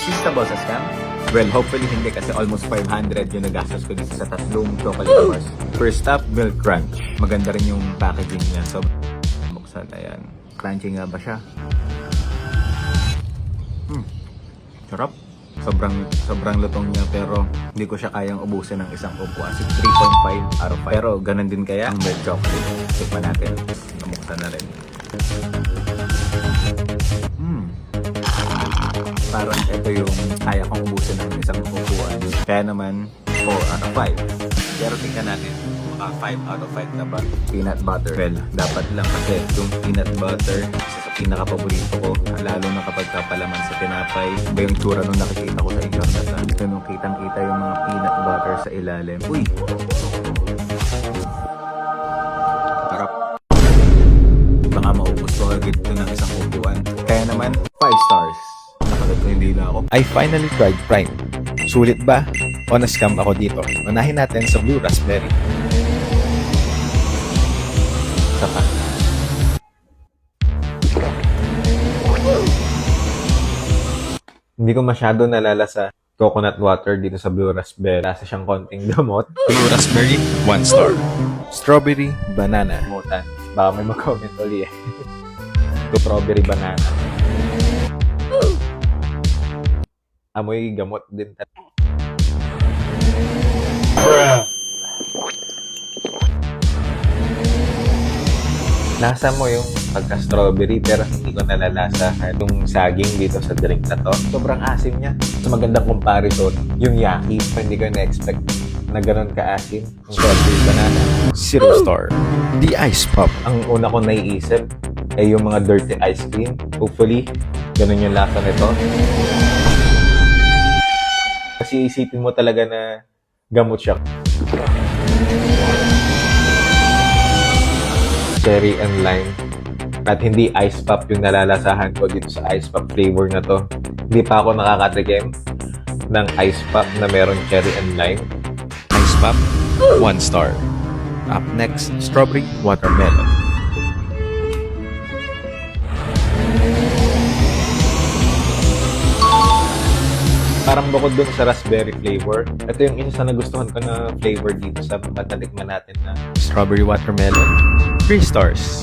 Feastable sa scam? Well, hopefully hindi kasi almost 500 yung nagastos ko dito sa tatlong chocolate bars. First up, Milk Crunch. Maganda rin yung packaging niya. So, buksan, ayan. Crunchy nga ba siya? Sarap. Sobrang lutong niya pero hindi ko siya kayang ubusin ng isang upuan. 3.5 out of 5. Pero ganun din kaya ang milk chocolate. Tikman natin. Namuksan na rin. Parang ito yung kaya kong ubusin ng isang upuan. Kaya naman 4 out of 5. Pero tingnan natin. 5 out of 5 na ba? Peanut butter. Well, dapat lang kasi yung peanut butter isa sa pinaka-paborito ko. Lalo na kapag kapalaman sa tinapay. Iba yung tsura nung nakikita ko sa internet. Dito nung kitang-kita yung mga peanut butter sa ilalim. Uy! Sarap. Baka maubos ko agad ito ng isang upuan. Kaya naman, 5 stars. Nakagat ko hindi na ako. I finally tried Prime. Sulit ba? O na-scam ako dito? Unahin natin sa Blue Raspberry. Saka. Hindi ko masyado nalalasa coconut water dito sa Blue Raspberry. Lasa siyang konting gamot. Blue Raspberry, 1 star. Strawberry banana. Mutan. Baka may mag-comment uli eh. Strawberry banana. Amoy gamot din. Lasa mo yung pagka-strawberry pero hindi ko nalalasa yung saging dito sa drink na to. Sobrang asim niya. Sa magandang comparison, yung Yaki, hindi ko na-expect na gano'n ka-asim. Yung strawberry banana. 0 star. The Ice Pop. Ang una ko naiisip ay yung mga dirty ice cream. Hopefully, gano'n yung lasa nito. Kasi isipin mo talaga na gamot siya. Cherry and lime. At hindi ice pop yung nalalasahan ko dito sa ice pop flavor na to. Hindi pa ako nakakatikim ng ice pop na meron cherry and lime. Ice Pop, 1 star. Up next, strawberry watermelon. Parang bukod dun sa raspberry flavor, ito yung isa sa nagustuhan ko na flavor dito sa matatikman natin na strawberry watermelon. 3 stars.